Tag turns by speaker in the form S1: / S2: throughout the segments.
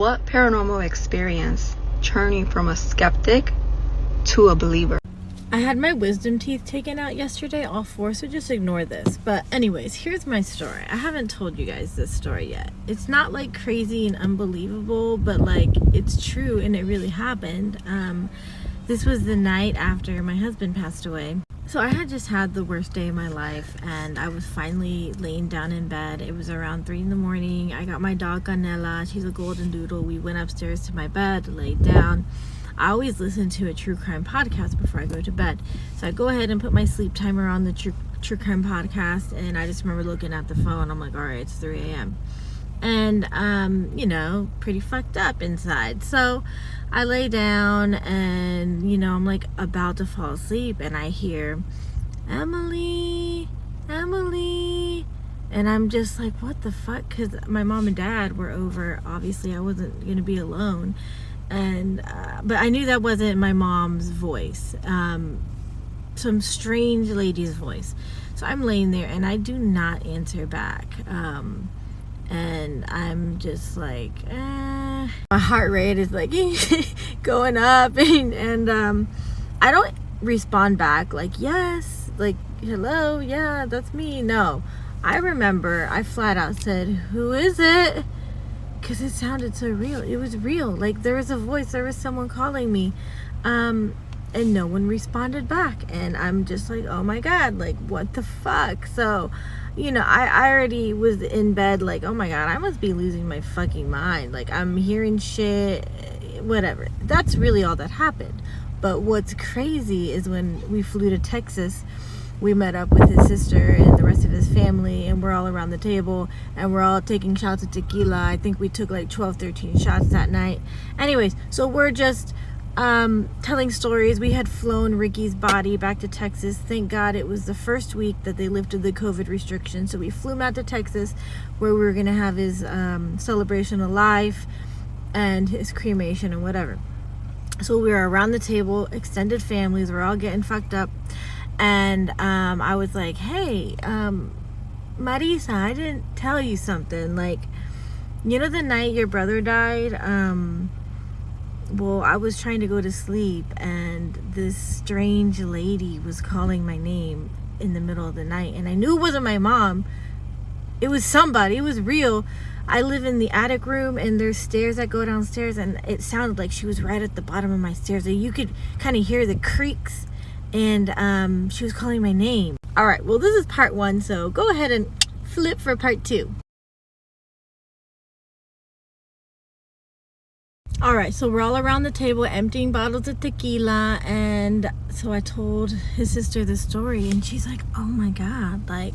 S1: What paranormal experience turning from a skeptic to a believer?
S2: I had my wisdom teeth taken out yesterday, all four, so just ignore this. But anyways, here's my story. I haven't told you guys this story yet. It's not like crazy and unbelievable, but like it's true and it really happened. This was the night after my husband passed away. So I had just had the worst day of my life and I was finally laying down in bed. It was around 3 in the morning. I got my dog Canela. She's a golden doodle. We went upstairs to my bed, laid down. I always listen to a true crime podcast before I go to bed. So I go ahead and put my sleep timer on the true crime podcast, and I just remember looking at the phone. I'm like, all right, it's 3 a.m. And, you know, pretty fucked up inside. So I lay down and, you know, I'm like about to fall asleep and I hear, Emily, Emily. And I'm just like, what the fuck? Because my mom and dad were over. Obviously, I wasn't going to be alone. And but I knew that wasn't my mom's voice, some strange lady's voice. So I'm laying there and I do not answer back, and I'm just like, my heart rate is like going up, and I don't respond back like yes, like hello, yeah, that's me. No, I remember I flat out said, who is it? Because it sounded so real. It was real. Like there was a voice, there was someone calling me, and no one responded back. And I'm just like, oh my god, like what the fuck? So, you know, I already was in bed like, oh my god, I must be losing my fucking mind. Like I'm hearing shit, whatever. That's really all that happened. But what's crazy is when we flew to Texas, we met up with his sister and the rest of his family, and we're all around the table and we're all taking shots of tequila. I think we took like 12, 13 shots that night. Anyways, so we're just telling stories. We had flown Ricky's body back to Texas. Thank God it was the first week that they lifted the COVID restrictions. So we flew him out to Texas where we were going to have his celebration of life and his cremation and whatever. So we were around the table, extended families, we're all getting fucked up. And I was like, hey, Marisa, I didn't tell you something. Like, you know the night your brother died? Well, I was trying to go to sleep and this strange lady was calling my name in the middle of the night. And I knew it wasn't my mom. It was somebody. It was real. I live in the attic room and there's stairs that go downstairs. And it sounded like she was right at the bottom of my stairs. So you could kind of hear the creaks. And she was calling my name. All right, well, this is part 1, so go ahead and flip for part 2. All right, so we're all around the table emptying bottles of tequila, and so I told his sister the story, and she's like, oh my god, like,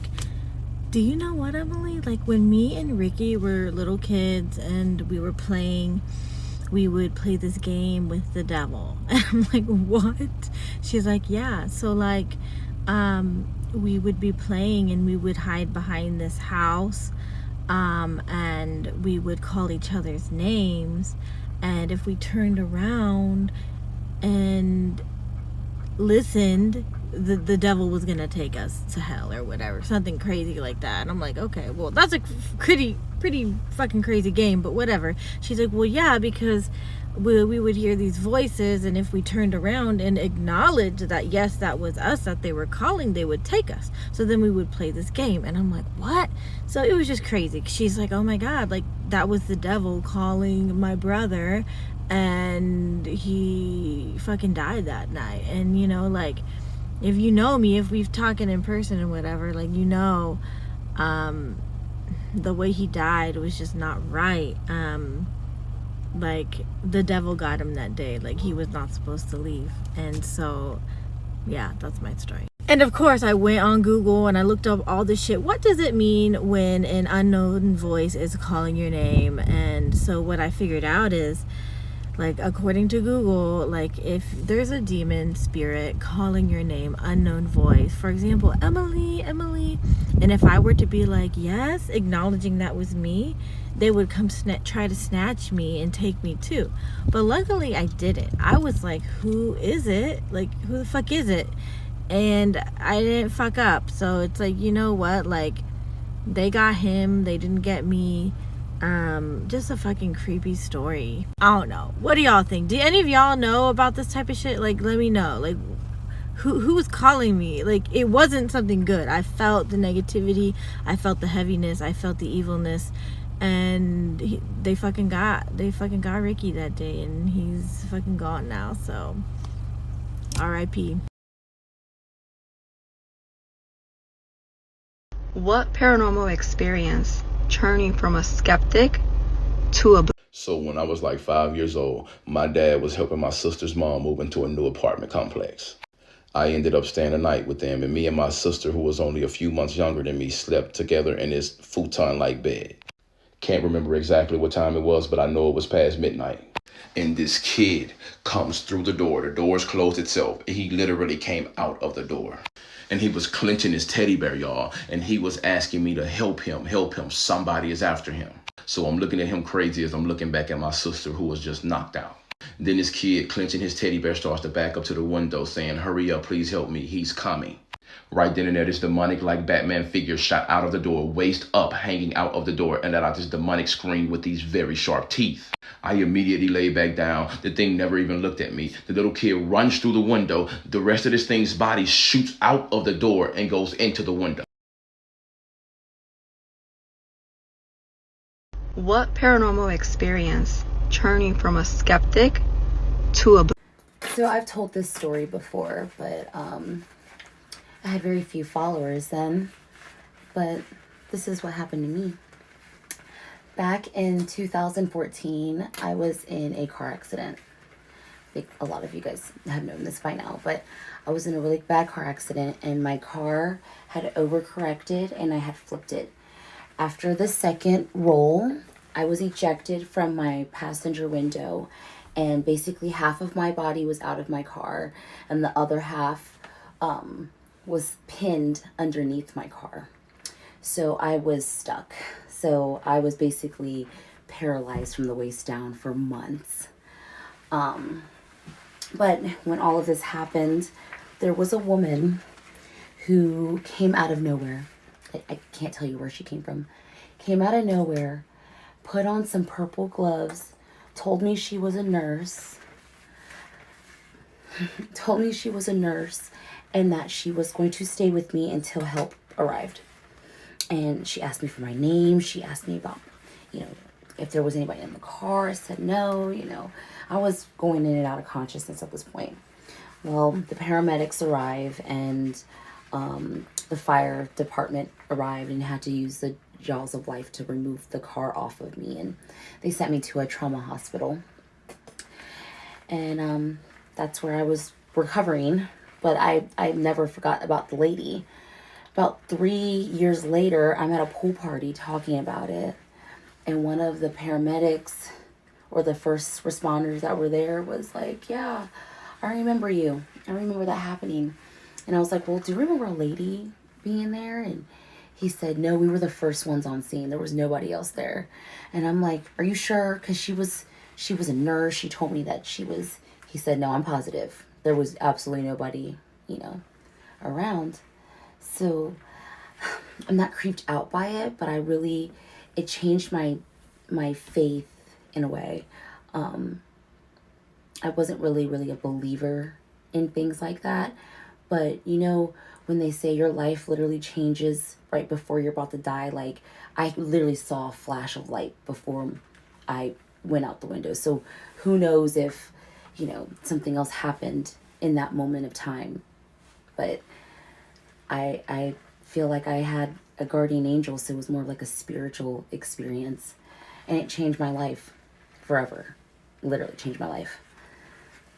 S2: do you know what, Emily? Like, when me and Ricky were little kids and we were playing, we would play this game with the devil. And I'm like, what? She's like, yeah. So like, we would be playing and we would hide behind this house, and we would call each other's names. And if we turned around and listened, the devil was gonna take us to hell or whatever, something crazy like that. And I'm like, okay, well, that's a pretty fucking crazy game, but whatever. She's like, well, yeah, because we would hear these voices, and if we turned around and acknowledged that yes, that was us that they were calling, they would take us. So then we would play this game. And I'm like, what? So it was just crazy. She's like, oh my god, like that was the devil calling my brother, and he fucking died that night. And you know, like, if you know me, if we've talking in person and whatever, like, you know, the way he died was just not right. Like the devil got him that day. Like he was not supposed to leave. And so yeah, that's my story. And of course I went on Google and I looked up all this shit. What does it mean when an unknown voice is calling your name? And so what I figured out is, like, according to Google, like if there's a demon spirit calling your name, unknown voice, for example, Emily, Emily, and if I were to be like, yes, acknowledging that was me, they would come try to snatch me and take me too. But luckily I didn't. I was like, who is it? Like, who the fuck is it? And I didn't fuck up. So it's like, you know what? Like, they got him. They didn't get me. Just a fucking creepy story. I don't know. What do y'all think? Do any of y'all know about this type of shit? Like, let me know. Like, who was calling me? Like, it wasn't something good. I felt the negativity. I felt the heaviness. I felt the evilness. And they fucking got Ricky that day, and he's fucking gone now. So, R.I.P.
S1: What paranormal experience turning from a skeptic to a
S3: So when I was like 5 years old, my dad was helping my sister's mom move into a new apartment complex. I ended up staying the night with them, and me and my sister, who was only a few months younger than me, slept together in this futon-like bed. Can't remember exactly what time it was, but I know it was past midnight. And this kid comes through the door. The door's closed itself. He literally came out of the door. And he was clenching his teddy bear, y'all. And he was asking me to help him. Somebody is after him. So I'm looking at him crazy as I'm looking back at my sister, who was just knocked out. Then this kid clenching his teddy bear starts to back up to the window saying, "Hurry up, please help me. He's coming." Right then and there, this demonic like Batman figure shot out of the door, waist up, hanging out of the door, and let out this demonic scream with these very sharp teeth. I immediately lay back down. The thing never even looked at me. The little kid runs through the window. The rest of this thing's body shoots out of the door and goes into the window.
S1: What paranormal experience turning from a skeptic to a
S4: So I've told this story before, but I had very few followers then. But this is what happened to me. Back in 2014, I was in a car accident. I think a lot of you guys have known this by now, but I was in a really bad car accident, and my car had overcorrected and I had flipped it. After the second roll, I was ejected from my passenger window, and basically half of my body was out of my car and the other half was pinned underneath my car. So I was stuck. So I was basically paralyzed from the waist down for months. But when all of this happened, there was a woman who came out of nowhere. I can't tell you where she came from. Came out of nowhere, put on some purple gloves, told me she was a nurse, and that she was going to stay with me until help arrived. And she asked me for my name. She asked me about, if there was anybody in the car. I said no, I was going in and out of consciousness at this point. Well, the paramedics arrive, and the fire department arrived and had to use the jaws of life to remove the car off of me. And they sent me to a trauma hospital. And that's where I was recovering. But I never forgot about the lady. About 3 years later, I'm at a pool party talking about it. And one of the paramedics or the first responders that were there was like, "Yeah, I remember you. I remember that happening." And I was like, "Well, do you remember a lady being there?" And he said, "No, we were the first ones on scene. There was nobody else there." And I'm like, "Are you sure?" Because she was a nurse. She told me that he said, "No, I'm positive. There was absolutely nobody, around." So I'm not creeped out by it, but it changed my faith in a way. I wasn't really a believer in things like that. But, when they say your life literally changes right before you're about to die, like, I literally saw a flash of light before I went out the window. So who knows if, something else happened in that moment of time. But I feel like I had a guardian angel, so it was more like a spiritual experience. And it changed my life forever. Literally changed my life.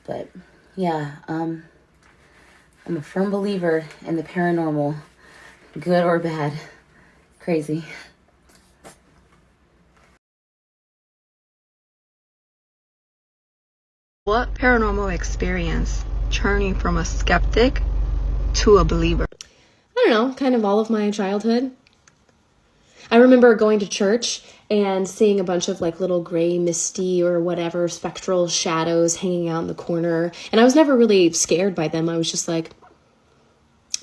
S4: But, yeah, I'm a firm believer in the paranormal, good or bad. Crazy.
S1: What paranormal experience turning from a skeptic to a believer?
S5: I don't know, kind of all of my childhood. I remember going to church and seeing a bunch of like little gray, misty or whatever spectral shadows hanging out in the corner. And I was never really scared by them. I was just like,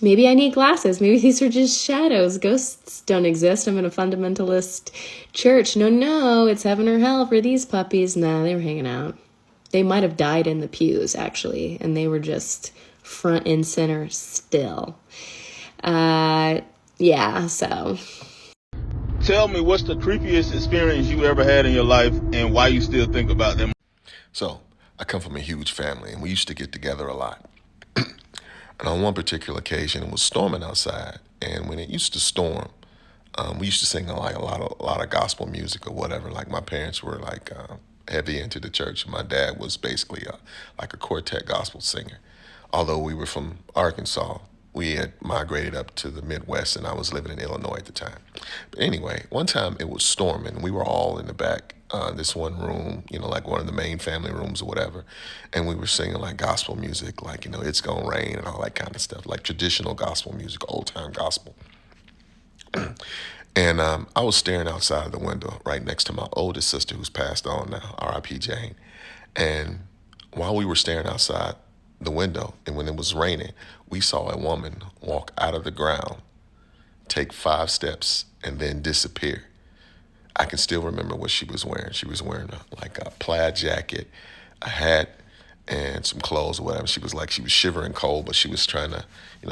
S5: Maybe I need glasses. Maybe these are just shadows. Ghosts don't exist. I'm in a fundamentalist church. No, it's heaven or hell for these puppies. Nah, they were hanging out. They might have died in the pews, actually, and they were just front and center still. Yeah, so.
S6: Tell me, what's the creepiest experience you ever had in your life and why you still think about them?
S7: So, I come from a huge family, and we used to get together a lot. And on one particular occasion, it was storming outside, and when it used to storm, we used to sing like a lot of gospel music or whatever. Like my parents were like heavy into the church, and my dad was basically like a quartet gospel singer. Although we were from Arkansas, we had migrated up to the Midwest, and I was living in Illinois at the time. But anyway, one time it was storming. We were all in the back, this one room, like one of the main family rooms or whatever. And we were singing like gospel music, like, It's Gonna Rain and all that kind of stuff, like traditional gospel music, old time gospel. And I was staring outside of the window right next to my oldest sister, who's passed on now, R.I.P. Jane. And while we were staring outside the window, and when it was raining, we saw a woman walk out of the ground, take 5 steps, and then disappear. I can still remember what she was wearing. She was wearing a plaid jacket, a hat, and some clothes or whatever. She was shivering cold, but she was trying to,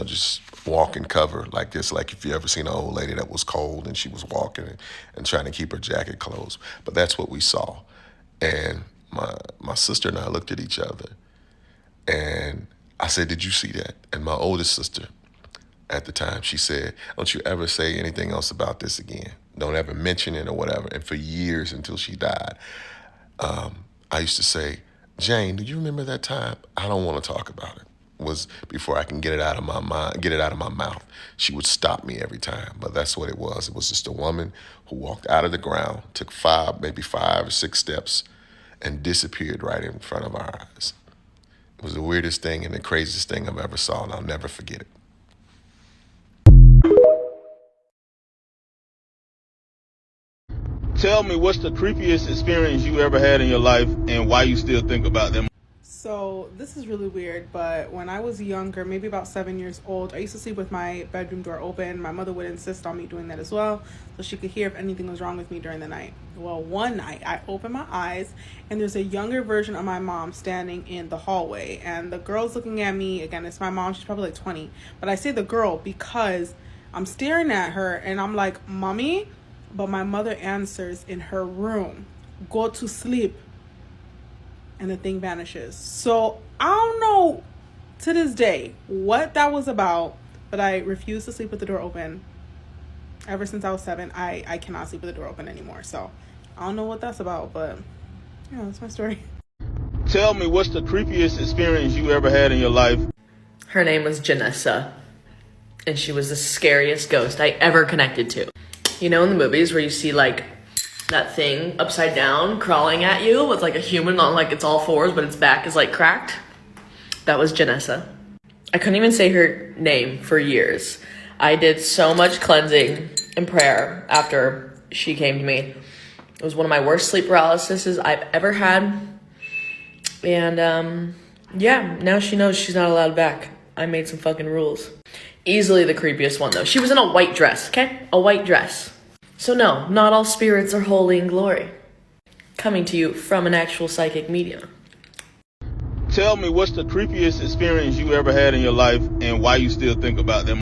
S7: just walk and cover like this. Like if you ever seen an old lady that was cold and she was walking and trying to keep her jacket closed. But that's what we saw. And my sister and I looked at each other, and I said, "Did you see that?" And my oldest sister at the time, she said, "Don't you ever say anything else about this again. Don't ever mention it or whatever." And for years until she died, I used to say, "Jane, do you remember that time?" "I don't want to talk about it." Was before I can get it out of my mind, get it out of my mouth. She would stop me every time, but that's what it was. It was just a woman who walked out of the ground, took maybe 5 or 6 steps, and disappeared right in front of our eyes. It was the weirdest thing and the craziest thing I've ever saw, and I'll never forget it.
S6: Tell me, what's the creepiest experience you ever had in your life and why you still think about them?
S8: So this is really weird, but when I was younger, maybe about 7 years old, I used to sleep with my bedroom door open. My mother would insist on me doing that as well, so she could hear if anything was wrong with me during the night. Well, one night I opened my eyes and there's a younger version of my mom standing in the hallway, and the girl's looking at me. Again, it's my mom. She's probably like 20, but I say the girl because I'm staring at her and I'm like, "Mommy," but my mother answers in her room, "Go to sleep." And the thing vanishes. So I don't know to this day what that was about, but I refuse to sleep with the door open. Ever since I was 7, I cannot sleep with the door open anymore. So I don't know what that's about, but yeah, that's my story.
S6: Tell me, what's the creepiest experience you ever had in your life?
S9: Her name was Janessa, and she was the scariest ghost I ever connected to. In the movies where you see like that thing upside down crawling at you with like a human on like it's all fours, but its back is like cracked? That was Janessa. I couldn't even say her name for years. I did so much cleansing and prayer after she came to me. It was one of my worst sleep paralyses I've ever had. And yeah, now she knows she's not allowed back. I made some fucking rules. Easily the creepiest one though. She was in a white dress, okay? A white dress. So no, not all spirits are holy in glory. Coming to you from an actual psychic medium.
S6: Tell me, what's the creepiest experience you ever had in your life and why you still think about them?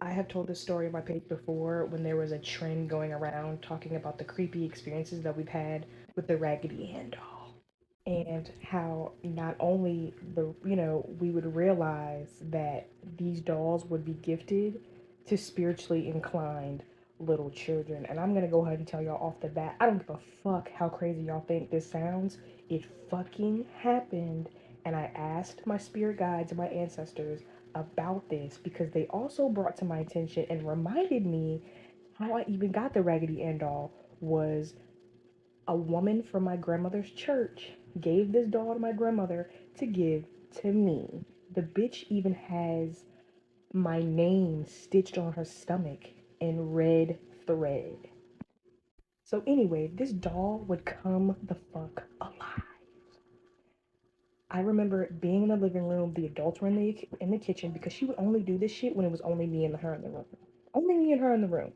S10: I have told this story on my page before when there was a trend going around talking about the creepy experiences that we've had with the Raggedy Ann doll. And how not only we would realize that these dolls would be gifted to spiritually inclined little children. And I'm gonna go ahead and tell y'all off the bat, I don't give a fuck how crazy y'all think this sounds. It fucking happened. And I asked my spirit guides and my ancestors about this because they also brought to my attention and reminded me how I even got the Raggedy Ann doll. Was a woman from my grandmother's church gave this doll to my grandmother to give to me. The bitch even has my name stitched on her stomach in red thread. So anyway, this doll would come the fuck alive. I remember being in the living room, the adults were in the kitchen, because she would only do this shit when it was only me and her in the room. Only me and her in the room.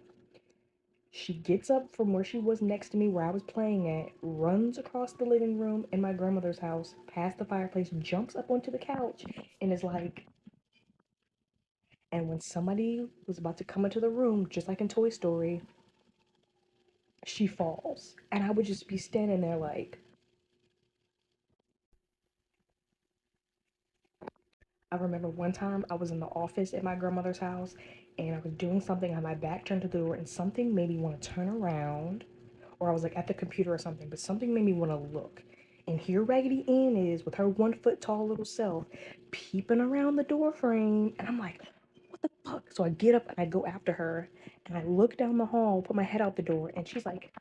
S10: She gets up from where she was next to me, where I was playing at, runs across the living room in my grandmother's house, past the fireplace, jumps up onto the couch, and is like, and when somebody was about to come into the room, just like in Toy Story, she falls. And I would just be standing there like, I remember one time I was in the office at my grandmother's house and I was doing something, I had my back turned to the door, and something made me want to turn around, or I was like at the computer or something, but something made me want to look. And here Raggedy Ann is with her 1 foot tall little self peeping around the door frame, and I'm like, what the fuck? So I get up and I go after her, and I look down the hall, put my head out the door, and she's like,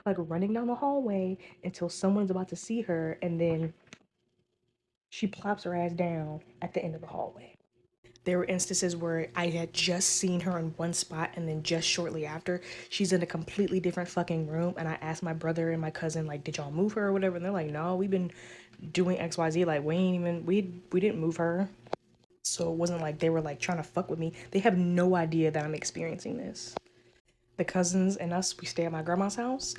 S10: like running down the hallway until someone's about to see her, and then she plops her ass down at the end of the hallway. There were instances where I had just seen her in one spot, and then just shortly after, she's in a completely different fucking room, and I asked my brother and my cousin, like, did y'all move her or whatever? And they're like, no, we've been doing XYZ, like, we didn't move her. So it wasn't like they were like trying to fuck with me. They have no idea that I'm experiencing this. The cousins and us, we stay at my grandma's house.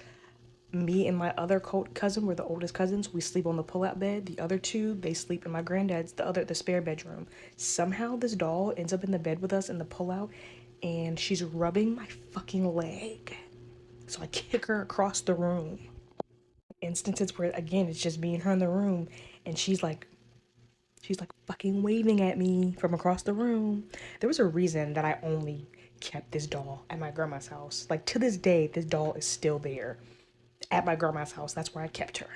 S10: Me and my other cousin, we're the oldest cousins, we sleep on the pull-out bed. The other two, they sleep in my granddad's, the spare bedroom. Somehow this doll ends up in the bed with us in the pull-out, and she's rubbing my fucking leg. So I kick her across the room. Instances where, again, it's just me and her in the room, and she's like fucking waving at me from across the room. There was a reason that I only kept this doll at my grandma's house. Like, to this day, this doll is still there. At my grandma's house, that's where I kept her.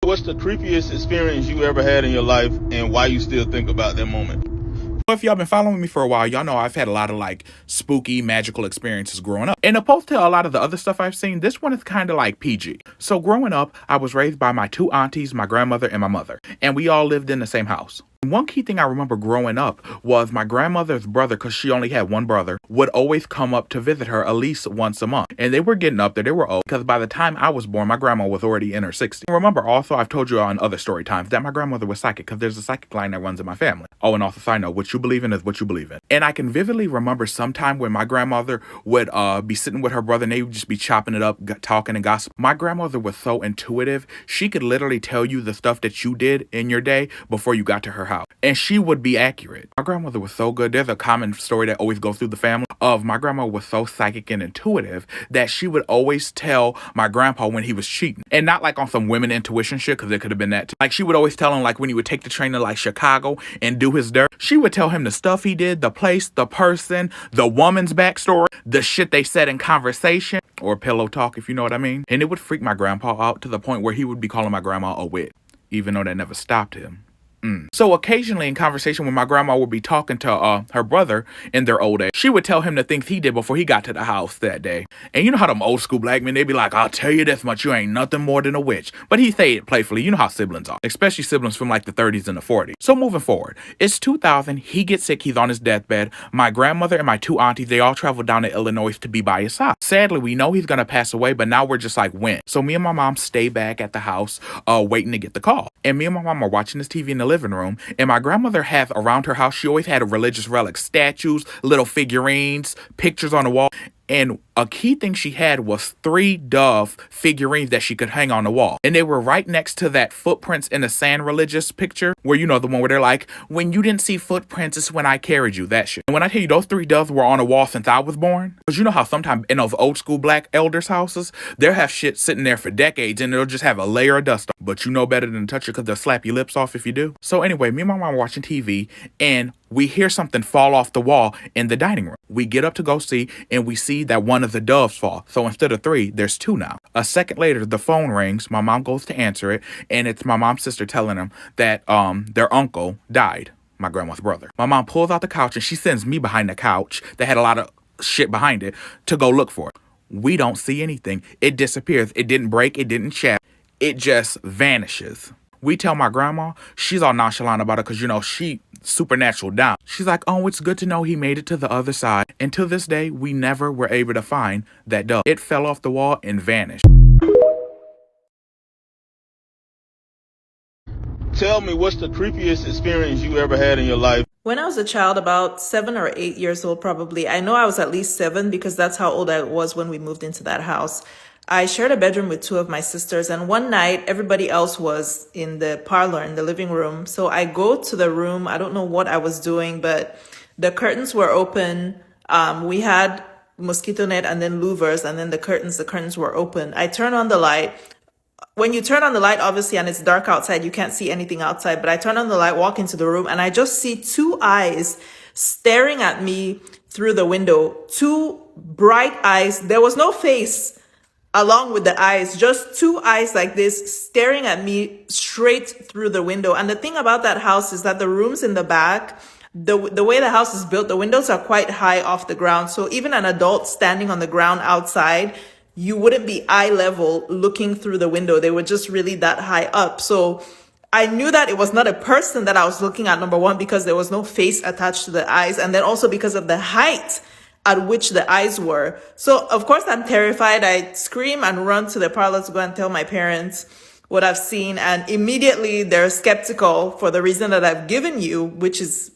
S6: What's the creepiest experience you ever had in your life, and why you still think about that moment?
S11: If y'all been following me for a while, y'all know I've had a lot of like spooky, magical experiences growing up. And opposed to a lot of the other stuff I've seen, this one is kind of like PG. So growing up, I was raised by my two aunties, my grandmother, and my mother. And we all lived in the same house. One key thing I remember growing up was my grandmother's brother, because she only had one brother, would always come up to visit her at least once a month. And they were getting up there, they were old, because by the time I was born, my grandma was already in her 60s. Remember also, I've told you on other story times that my grandmother was psychic, because there's a psychic line that runs in my family. Oh, and also side note, what you believe in is what you believe in. And I can vividly remember sometime when my grandmother would be sitting with her brother and they would just be chopping it up, talking and gossip. My grandmother was so intuitive, she could literally tell you the stuff that you did in your day before you got to her house. And she would be accurate. My grandmother was so good. There's a common story that always goes through the family of my grandma was so psychic and intuitive that she would always tell my grandpa when he was cheating. And not like on some women intuition shit, because it could have been that. Like she would always tell him, like when he would take the train to like Chicago and do his dirt, she would tell him the stuff he did, the place, the person, the woman's backstory, the shit they said in conversation or pillow talk, if you know what I mean. And it would freak my grandpa out to the point where he would be calling my grandma a witch, even though that never stopped him. So occasionally in conversation when my grandma would be talking to her brother in their old age, she would tell him the things he did before he got to the house that day. And you know how them old school black men, they be like, I'll tell you this much, you ain't nothing more than a witch. But he say it playfully. You know how siblings are, especially siblings from like the 30s and the 40s. So moving forward, it's 2000. He gets sick. He's on his deathbed. My grandmother and my two aunties, they all travel down to Illinois to be by his side. Sadly, we know he's going to pass away, but now we're just like, when? So me and my mom stay back at the house waiting to get the call. And me and my mom are watching this TV in the living room. And my grandmother has around her house, she always had a religious relics, statues, little figurines, pictures on the wall. And a key thing she had was 3 dove figurines that she could hang on the wall. And they were right next to that footprints in the sand religious picture, where you know the one where they're like, when you didn't see footprints, it's when I carried you, that shit. And when I tell you those 3 doves were on the wall since I was born, because you know how sometimes in those old school black elders' houses, they'll have shit sitting there for decades and it'll just have a layer of dust on. But you know better than to touch it because they'll slap your lips off if you do. So anyway, me and my mom were watching TV and we hear something fall off the wall in the dining room. We get up to go see, and we see that one of the doves fall. So instead of 3, there's 2 now. A second later, the phone rings. My mom goes to answer it, and it's my mom's sister telling them that their uncle died, my grandma's brother. My mom pulls out the couch, and she sends me behind the couch that had a lot of shit behind it to go look for it. We don't see anything. It disappears. It didn't break. It didn't shatter. It just vanishes. We tell my grandma, she's all nonchalant about it because, you know, supernatural down. She's like, oh, it's good to know he made it to the other side. And to this day, we never were able to find that dove. It fell off the wall and vanished.
S6: Tell me, what's the creepiest experience you ever had in your life?
S9: When I was a child, about 7 or 8 years old probably, I know I was at least 7 because that's how old I was when we moved into that house. I shared a bedroom with 2 of my sisters, and one night everybody else was in the parlor, in the living room. So I go to the room. I don't know what I was doing, but the curtains were open. We had mosquito net and then louvers, and then the curtains were open. I turn on the light. When you turn on the light, obviously, and it's dark outside, you can't see anything outside, but I turn on the light, walk into the room, and I just see 2 eyes staring at me through the window. 2 bright eyes. There was no face along with the eyes, just 2 eyes like this staring at me straight through the window. And the thing about that house is that the rooms in the back, the way the house is built, the windows are quite high off the ground. So even an adult standing on the ground outside, you wouldn't be eye level looking through the window. They were just really that high up. So I knew that it was not a person that I was looking at, number one, because there was no face attached to the eyes. And then also because of the height at which the eyes were. So of course I'm terrified. I scream and run to the parlor to go and tell my parents what I've seen. And immediately they're skeptical for the reason that I've given you, which is,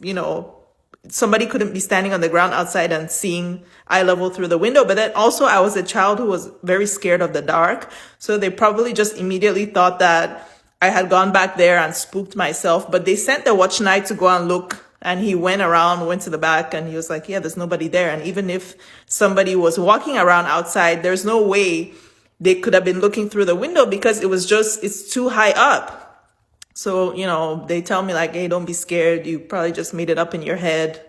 S9: somebody couldn't be standing on the ground outside and seeing eye level through the window. But then also I was a child who was very scared of the dark. So they probably just immediately thought that I had gone back there and spooked myself. But they sent the watch night to go and look. And he went to the back, and he was like, yeah, there's nobody there. And even if somebody was walking around outside, there's no way they could have been looking through the window because it's too high up. So, they tell me like, hey, don't be scared. You probably just made it up in your head.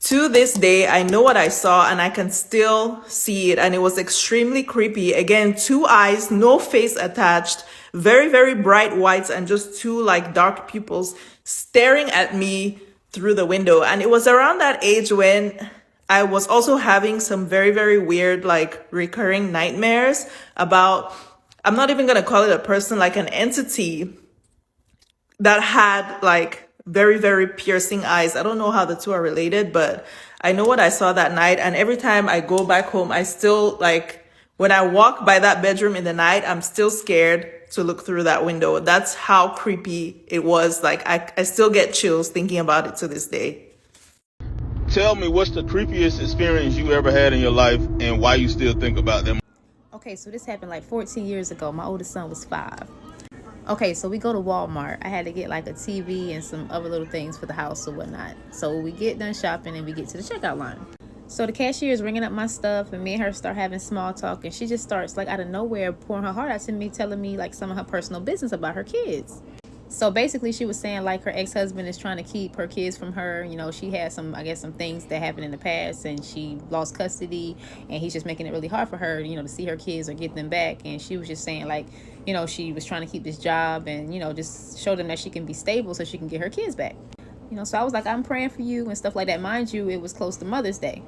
S9: To this day, I know what I saw and I can still see it. And it was extremely creepy. Again, 2 eyes, no face attached, very, very bright whites, and just 2 like dark pupils staring at me through the window. And it was around that age when I was also having some very, very weird, like recurring nightmares about, I'm not even going to call it a person, like an entity that had like very, very piercing eyes. I don't know how the 2 are related, but I know what I saw that night. And every time I go back home, I still when I walk by that bedroom in the night, I'm still scared to look through that window. That's how creepy it was. Like I still get chills thinking about it to this day.
S6: Tell me, what's the creepiest experience you ever had in your life and why you still think about them?
S12: Okay, so this happened like 14 years ago. My oldest son was 5. Okay, so we go to Walmart. I had to get like a TV and some other little things for the house or whatnot. So we get done shopping and we get to the checkout line. So the cashier is ringing up my stuff, and me and her start having small talk, and she just starts like out of nowhere pouring her heart out to me, telling me like some of her personal business about her kids. So basically she was saying like her ex-husband is trying to keep her kids from her. She had some things that happened in the past, and she lost custody, and he's just making it really hard for her, to see her kids or get them back. And she was just saying like, she was trying to keep this job and, just show them that she can be stable so she can get her kids back. So I was like, I'm praying for you and stuff like that. Mind you, it was close to Mother's Day.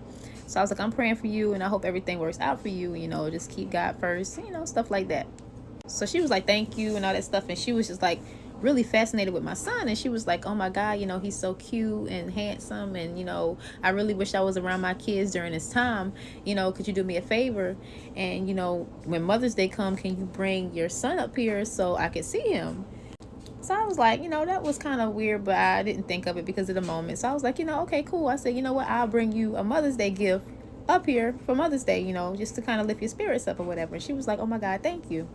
S12: So I was like, I'm praying for you and I hope everything works out for you. Just keep God first, stuff like that. So she was like, thank you and all that stuff. And she was just like really fascinated with my son. And she was like, oh my God, he's so cute and handsome. And, I really wish I was around my kids during this time. Could you do me a favor? And, when Mother's Day comes, can you bring your son up here so I could see him? So I was like, that was kind of weird, but I didn't think of it because of the moment. So I was like, okay, cool. I said, you know what? I'll bring you a Mother's Day gift up here for Mother's Day, just to kind of lift your spirits up or whatever. And she was like, oh my God, thank you.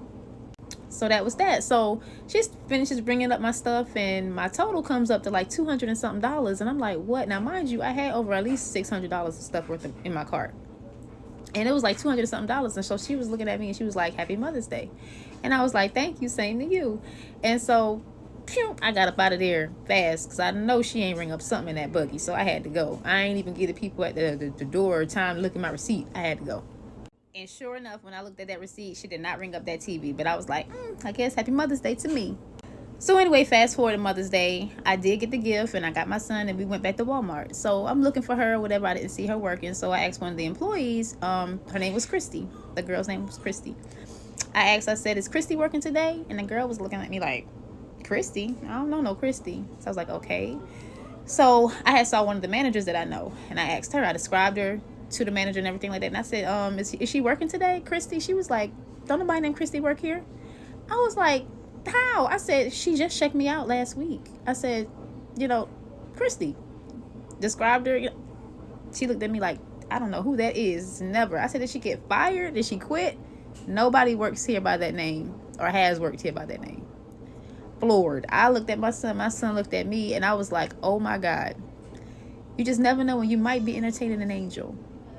S12: So that was that. So she finishes bringing up my stuff, and my total comes up to like $200 and something. And I'm like, what? Now, mind you, I had over at least $600 of stuff worth in my cart. And it was like $200 and something. And so she was looking at me and she was like, Happy Mother's Day. And I was like, thank you, same to you. And so I got up out of there fast because I know she ain't ring up something in that buggy. So I had to go. I ain't even give the people at the door time to look at my receipt. I had to go. And sure enough, when I looked at that receipt, she did not ring up that TV. But I was like, I guess Happy Mother's Day to me. So anyway, fast forward to Mother's Day, I did get the gift and I got my son and we went back to Walmart. So I'm looking for her or whatever. I didn't see her working. So I asked one of the employees, her name was Christy. The girl's name was Christy. I said, is Christy working today? And the girl was looking at me like, Christy? I don't know no Christy. So I was like, okay. So I had saw one of the managers that I know, and I asked her. I described her to the manager and everything like that. And I said, is she working today, Christy? She was like, don't nobody named Christy work here? I was like, how? I said, she just checked me out last week. I said, Christy. Described her. She looked at me like, I don't know who that is. Never. I said, did she get fired? Did she quit? Nobody works here by that name, or has worked here by that name. Floored. I looked at my son looked at me, and I was like, oh my God. You just never know when you might be entertaining an angel.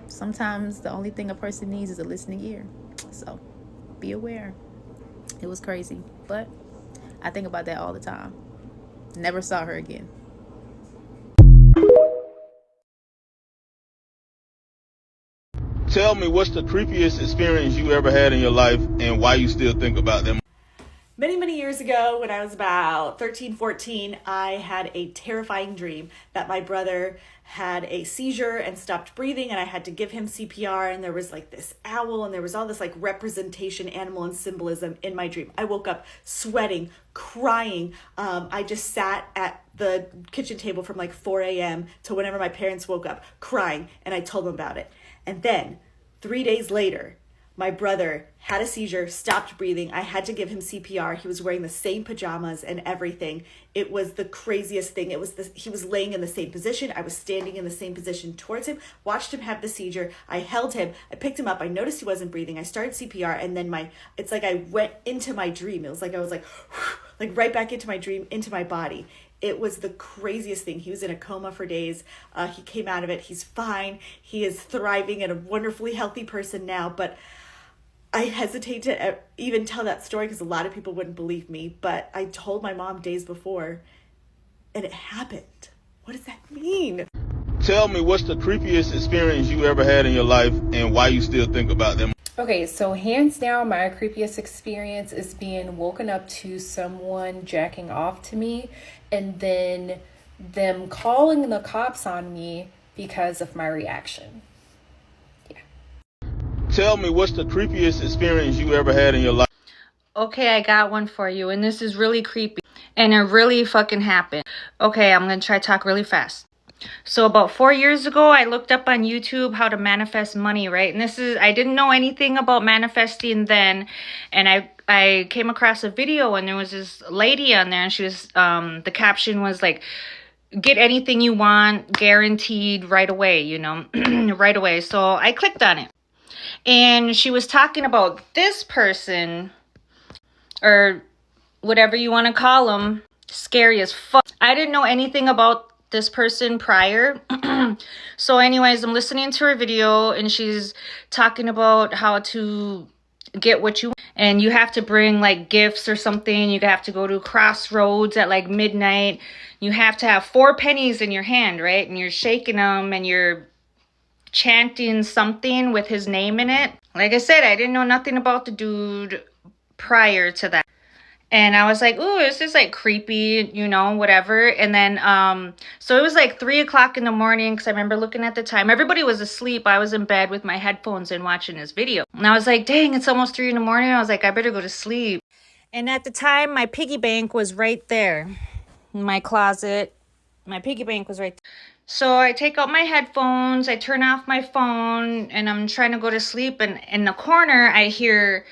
S12: Sometimes the only thing a person needs is a listening ear. So be aware. It was crazy, but I think about that all the time. Never saw her again.
S6: Tell me, what's the creepiest experience you ever had in your life and why you still think about them?
S13: Many, many years ago, when I was about 13, 14, I had a terrifying dream that my brother had a seizure and stopped breathing, and I had to give him CPR, and there was like this owl, and there was all this like representation, animal and symbolism in my dream. I woke up sweating, crying. I just sat at the kitchen table from like 4 a.m. to whenever my parents woke up, crying, and I told them about it. And then 3 days later, my brother had a seizure, stopped breathing. I had to give him CPR. He was wearing the same pajamas and everything. It was the craziest thing. He was laying in the same position. I was standing in the same position towards him, watched him have the seizure. I held him. I picked him up. I noticed he wasn't breathing. I started CPR, and then it's like I went into my dream. It was like I was like right back into my dream, into my body. It was the craziest thing. He was in a coma for days. He came out of it. He's fine. He is thriving and a wonderfully healthy person now, but I hesitate to even tell that story because a lot of people wouldn't believe me, but I told my mom days before, and it happened. What does that mean?
S6: Tell me, what's the creepiest experience you ever had in your life and why you still think about them?
S10: Okay, so hands down, my creepiest experience is being woken up to someone jacking off to me and then them calling the cops on me because of my reaction.
S6: Tell me, what's the creepiest experience you ever had in your life?
S1: Okay, I got one for you, and this is really creepy, and it really fucking happened. Okay, I'm gonna try to talk really fast. So about 4 years ago, I looked up on YouTube how to manifest money, right? And I didn't know anything about manifesting then, and I came across a video, and there was this lady on there, and she was, the caption was like, get anything you want, guaranteed right away, right away. So I clicked on it. And she was talking about this person, or whatever you want to call them, scary as fuck. I didn't know anything about this person prior. So anyways, I'm listening to her video, and she's talking about how to get what you want. And you have to bring like gifts or something. You have to go to crossroads at like midnight. You have to have 4 pennies in your hand, right? And you're shaking them, and you're chanting something with his name in it. Like I said, I didn't know nothing about the dude prior to that. And I was like, ooh, this is like creepy, whatever. And then, so it was like 3 o'clock in the morning, because I remember looking at the time. Everybody was asleep. I was in bed with my headphones and watching this video. And I was like, dang, it's almost 3 in the morning. I was like, I better go to sleep. And at the time, my piggy bank was right there in my closet. My piggy bank was right there. So I take out my headphones, I turn off my phone, and I'm trying to go to sleep. And in the corner, I hear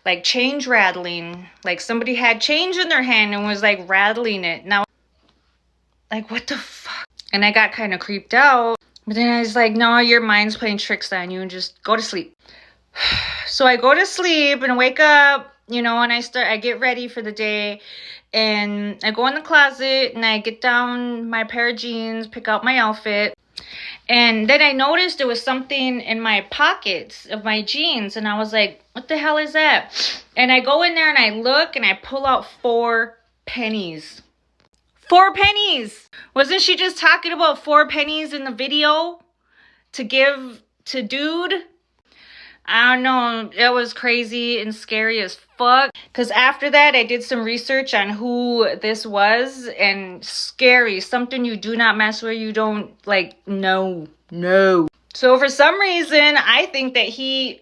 S1: like change rattling. Like somebody had change in their hand and was like rattling it. Now, like, what the fuck? And I got kind of creeped out. But then I was like, no, your mind's playing tricks on you, and just go to sleep. So I go to sleep and wake up, and I get ready for the day. And I go in the closet, and I get down my pair of jeans, pick out my outfit. And then I noticed there was something in my pockets of my jeans. And I was like, what the hell is that? And I go in there and I look, and I pull out 4 pennies. 4 pennies! Wasn't she just talking about 4 pennies in the video to give to dude? I don't know, it was crazy and scary as fuck. Because after that, I did some research on who this was, and scary. Something you do not mess with, you don't, like, no. So for some reason, I think that he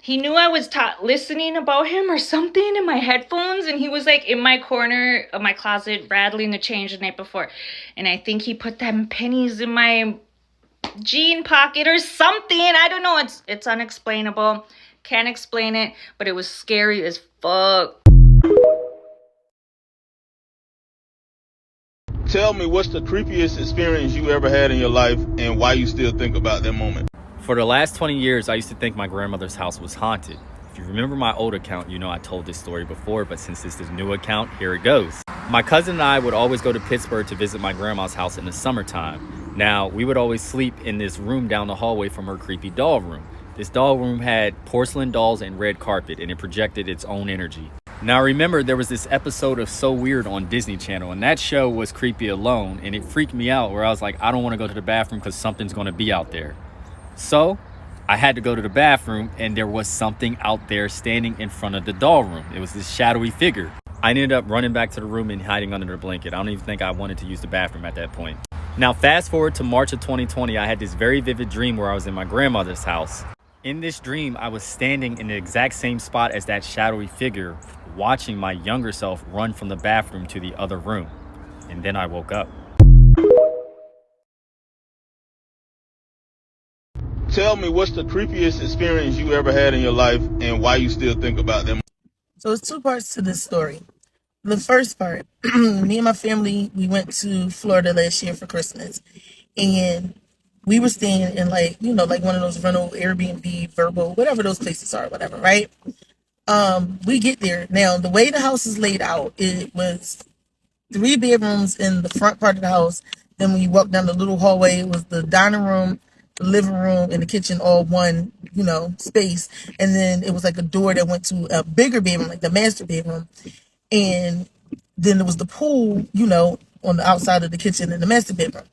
S1: He knew I was listening about him or something in my headphones, and he was like in my corner of my closet rattling the change the night before. And I think he put them pennies in my jean pocket or something. I don't know. It's unexplainable. Can't explain it, but it was scary as fuck.
S6: Tell me, what's the creepiest experience you ever had in your life and why you still think about that moment?
S14: For the last 20 years, I used to think my grandmother's house was haunted. If you remember my old account, you know I told this story before, but since this is a new account, here it goes. My cousin and I would always go to Pittsburgh to visit my grandma's house in the summertime. Now, we would always sleep in this room down the hallway from her creepy doll room. This doll room had porcelain dolls and red carpet, and it projected its own energy. Now, remember, there was this episode of So Weird on Disney Channel, and that show was creepy alone, and it freaked me out where I was like, I don't want to go to the bathroom because something's going to be out there. So I had to go to the bathroom, and there was something out there standing in front of the doll room. It was this shadowy figure. I ended up running back to the room and hiding under the blanket. I don't even think I wanted to use the bathroom at that point. Now, fast forward to March of 2020, I had this very vivid dream where I was in my grandmother's house. In this dream, I was standing in the exact same spot as that shadowy figure, watching my younger self run from the bathroom to the other room. And then I woke up.
S6: Tell me, what's the creepiest experience you ever had in your life and why you still think about them?
S15: So it's two parts to this story. The first part, me and my family, we went to Florida last year for Christmas. And we were staying in like one of those rental Airbnb, Verbo, whatever those places are, whatever, right? We get there. Now, the way the house is laid out, it was 3 bedrooms in the front part of the house. Then when you walk down the little hallway, it was the dining room, the living room, and the kitchen, all one, space. And then it was like a door that went to a bigger bedroom, like the master bedroom. And then there was the pool, on the outside of the kitchen and the master bedroom.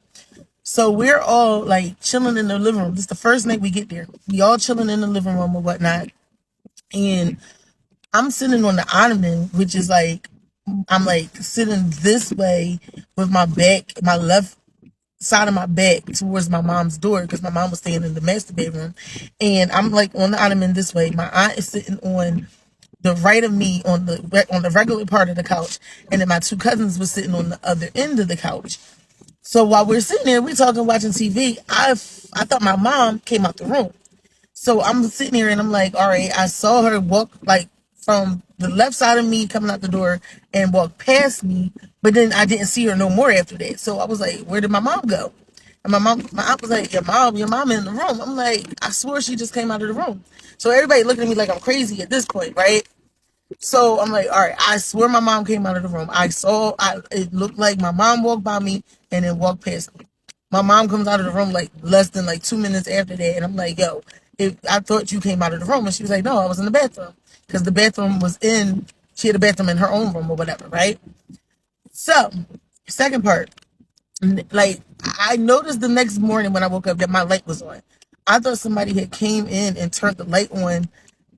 S15: So we're all like chilling in the living room. This is the first night we get there. We all chilling in the living room or whatnot. And I'm sitting on the ottoman, which is like, I'm like sitting this way with my back, my left side of my back towards my mom's door because my mom was staying in the master bedroom. And I'm like on the ottoman this way. My aunt is sitting on the right of me on the regular part of the couch. And then my 2 cousins were sitting on the other end of the couch. So while we're sitting there, we're talking, watching TV, I thought my mom came out the room. So I'm sitting here and I'm like, all right, I saw her walk like from the left side of me coming out the door and walk past me, but then I didn't see her no more after that. So I was like, where did my mom go? And my aunt was like, your mom in the room. I'm like, I swore she just came out of the room. So everybody looking at me like I'm crazy at this point, right? So I'm like, all right, I swear my mom came out of the room. It looked like my mom walked by me and then walked past me. My mom comes out of the room like less than like 2 minutes after that. And I'm like, yo, I thought you came out of the room. And she was like, no, I was in the bathroom. Because the bathroom she had a bathroom in her own room or whatever, right? So, second part, like, I noticed the next morning when I woke up that my light was on. I thought somebody had came in and turned the light on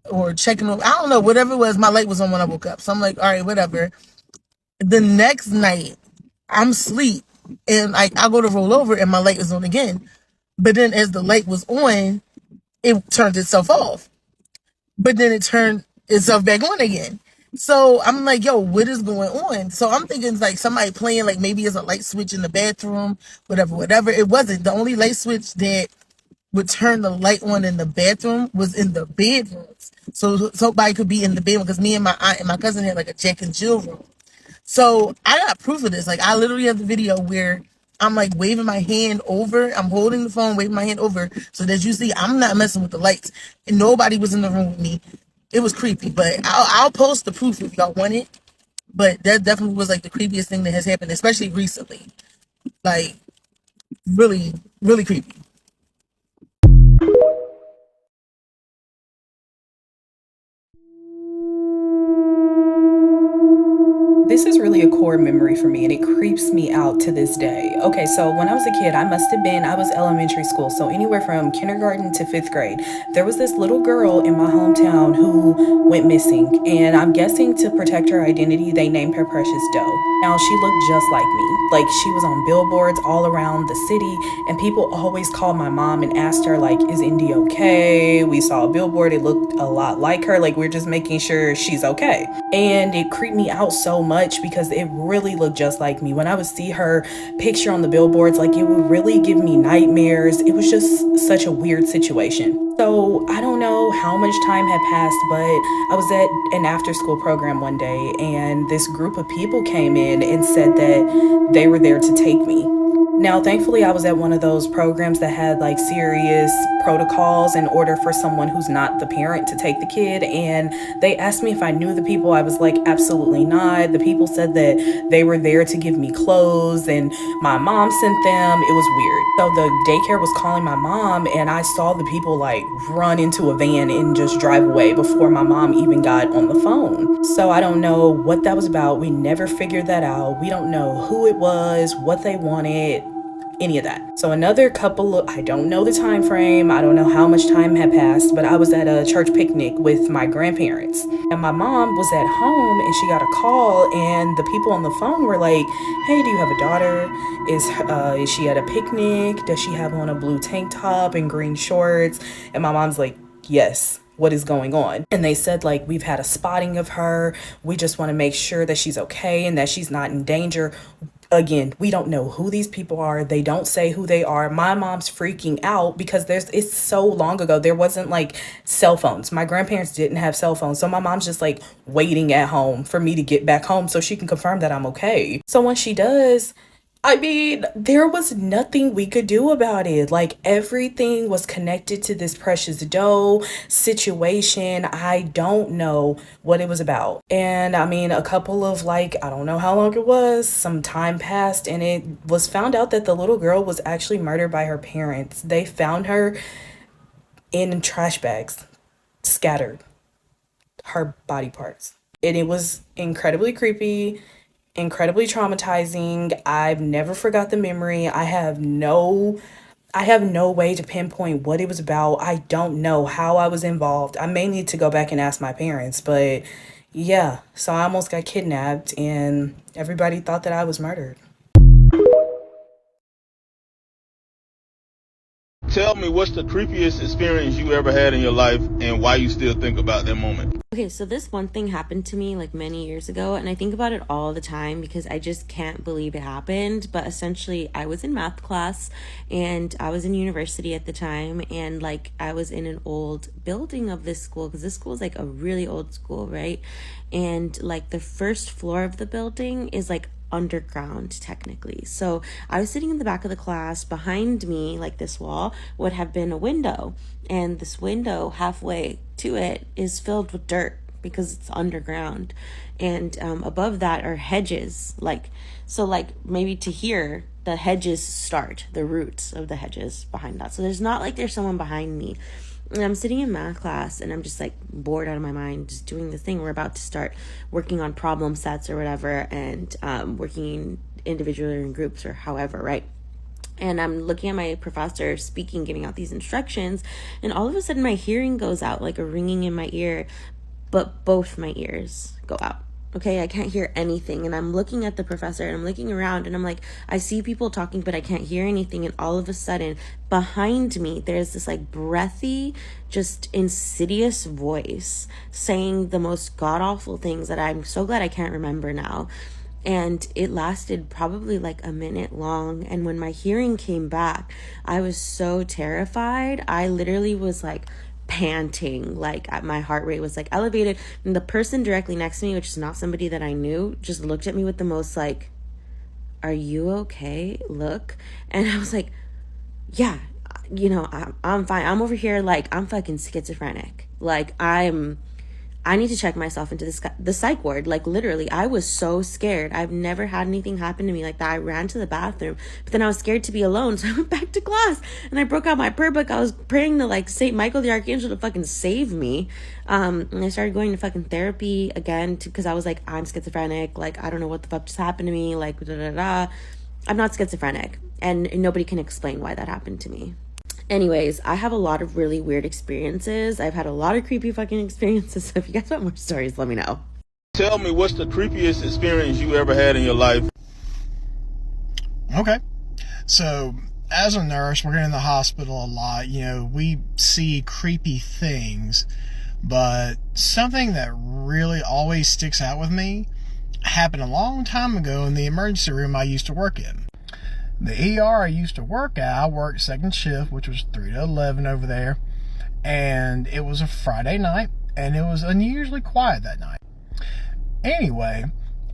S15: or checking on, I don't know, whatever it was, my light was on when I woke up. So I'm like, all right, whatever. The next night, I'm asleep and I go to roll over and my light is on again. But then as the light was on, it turned itself off. But then it turned itself back on again. So I'm like, yo, what is going on? So I'm thinking it's like somebody playing, like maybe it's a light switch in the bathroom, whatever. It wasn't. The only light switch that would turn the light on in the bathroom was in the bedrooms. So somebody could be in the bedroom because me and my aunt and my cousin had like a Jack and Jill room. So I got proof of this. Like I literally have the video where I'm like waving my hand over. I'm holding the phone, waving my hand over so that you see I'm not messing with the lights. And nobody was in the room with me. It was creepy, but I'll post the proof if y'all want it. But that definitely was like the creepiest thing that has happened, especially recently. Like really, really creepy.
S16: This is really a core memory for me, and it creeps me out to this day. Okay, so when I was a kid, I was elementary school, so anywhere from kindergarten to 5th grade. There was this little girl in my hometown who went missing, and I'm guessing to protect her identity, they named her Precious Doe. Now, she looked just like me. Like, she was on billboards all around the city, and people always called my mom and asked her, like, is Indy okay? We saw a billboard, it looked a lot like her, like, we're just making sure she's okay. And it creeped me out so much because it really looked just like me. When I would see her picture on the billboards, like, it would really give me nightmares. It was just such a weird situation. So I don't know how much time had passed, but I was at an after school program one day, and this group of people came in and said that they were there to take me. Now, thankfully, I was at one of those programs that had like serious protocols in order for someone who's not the parent to take the kid. And they asked me if I knew the people. I was like, absolutely not. The people said that they were there to give me clothes and my mom sent them. It was weird. So the daycare was calling my mom, and I saw the people like run into a van and just drive away before my mom even got on the phone. So I don't know what that was about. We never figured that out. We don't know who it was, what they wanted, any of that. So another couple of, I don't know the time frame, I don't know how much time had passed, but I was at a church picnic with my grandparents, and my mom was at home, and she got a call, and the people on the phone were like, hey, do you have a daughter? Is she at a picnic? Does she have on a blue tank top and green shorts? And my mom's like, yes. What is going on? And they said, like, we've had a spotting of her. We just want to make sure that she's okay and that she's not in danger. Again, we don't know who these people are. They don't say who they are. My mom's freaking out because it's so long ago. There wasn't like cell phones. My grandparents didn't have cell phones. So my mom's just like waiting at home for me to get back home so she can confirm that I'm okay. So when she does, I mean, there was nothing we could do about it. Like, everything was connected to this Precious Doe situation. I don't know what it was about. And I mean, a couple of like, I don't know how long it was, some time passed, and it was found out that the little girl was actually murdered by her parents. They found her in trash bags, scattered, her body parts. And it was incredibly creepy, incredibly traumatizing. I've never forgot the memory. I have no way to pinpoint what it was about. I don't know how I was involved. I may need to go back and ask my parents, but yeah. So I almost got kidnapped, and everybody thought that I was murdered.
S6: Tell me, what's the creepiest experience you ever had in your life and why you still think about that moment?
S17: Okay, so this one thing happened to me like many years ago, and I think about it all the time because I just can't believe it happened. But essentially, I was in math class and I was in university at the time, and like I was in an old building of this school because this school is like a really old school, right? And like the first floor of the building is like underground technically. So I was sitting in the back of the class. Behind me, like this wall would have been a window, and this window halfway to it is filled with dirt because it's underground, and above that are hedges, like maybe to here the hedges start, the roots of the hedges behind that. So there's not like there's someone behind me. And I'm sitting in math class and I'm just like bored out of my mind, just doing this thing. We're about to start working on problem sets or whatever, and working individually or in groups or however, right? And I'm looking at my professor speaking, giving out these instructions, and all of a sudden my hearing goes out, like a ringing in my ear, but both my ears go out. Okay, I can't hear anything, and I'm looking at the professor and I'm looking around and I'm like, I see people talking but I can't hear anything. And all of a sudden behind me there's this like breathy, just insidious voice saying the most god-awful things that I'm so glad I can't remember now. And it lasted probably like a minute long, and when my hearing came back, I was so terrified. I literally was like panting, like my heart rate was like elevated, and the person directly next to me, which is not somebody that I knew, just looked at me with the most like, are you okay look. And I was like, yeah, you know, I'm fine. I'm over here like I'm fucking schizophrenic. Like I'm I need to check myself into the psych ward. Like, literally, I was so scared. I've never had anything happen to me like that. I ran to the bathroom, but then I was scared to be alone, so I went back to class, and I broke out my prayer book. I was praying to, like, Saint Michael the Archangel to fucking save me. And I started going to fucking therapy again, because I was like, I'm schizophrenic. Like, I don't know what the fuck just happened to me. Like, da-da-da. I'm not schizophrenic, and nobody can explain why that happened to me. Anyways, I have a lot of really weird experiences. I've had a lot of creepy fucking experiences. So if you guys want more stories, let me know.
S6: Tell me, what's the creepiest experience you ever had in your life?
S18: Okay. So, as a nurse, we're in the hospital a lot. You know, we see creepy things. But something that really always sticks out with me happened a long time ago in the emergency room I used to work in. The ER I used to work at, I worked second shift, which was 3 to 11 over there. And it was a Friday night, and it was unusually quiet that night. Anyway,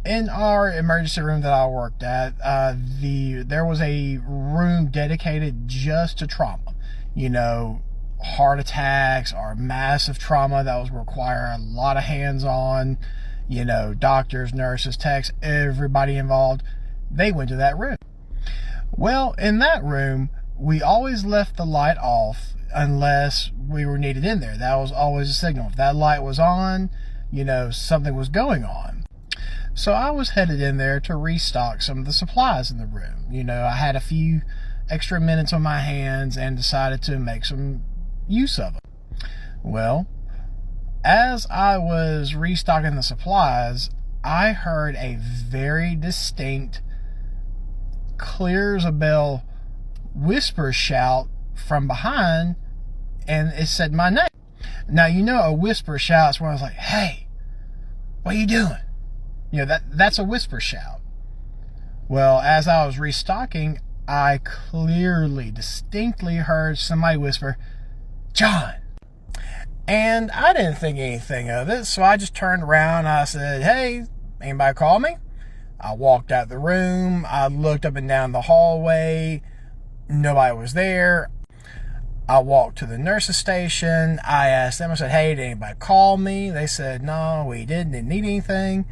S18: in our emergency room that I worked at, there was a room dedicated just to trauma. You know, heart attacks or massive trauma that was require a lot of hands-on, you know, doctors, nurses, techs, everybody involved. They went to that room. Well, in that room, we always left the light off unless we were needed in there. That was always a signal. If that light was on, you know, something was going on. So I was headed in there to restock some of the supplies in the room. You know, I had a few extra minutes on my hands and decided to make some use of them. Well, as I was restocking the supplies, I heard a very distinct, clear as a bell whisper shout from behind, and it said my name. Now, you know, a whisper shout is when I was like, hey, what are you doing? You know, that's a whisper shout. Well, as I was restocking, I clearly, distinctly heard somebody whisper, John. And I didn't think anything of it, so I just turned around and I said, hey, anybody call me? I walked out the room. I looked up and down the hallway. Nobody was there. I walked to the nurse's station. I asked them, I said, hey, did anybody call me? They said, no, we didn't need anything.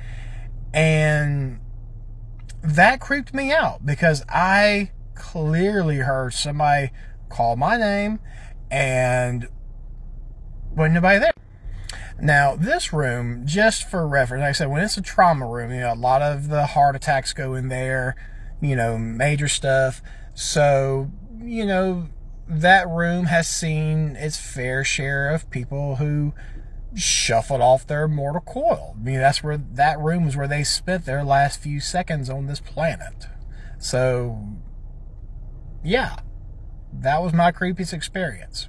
S18: And that creeped me out because I clearly heard somebody call my name and wasn't nobody there. Now, this room, just for reference, like I said, when it's a trauma room, you know, a lot of the heart attacks go in there, you know, major stuff. So, you know, that room has seen its fair share of people who shuffled off their mortal coil. I mean, that's where that room is where they spent their last few seconds on this planet. So, yeah, that was my creepiest experience.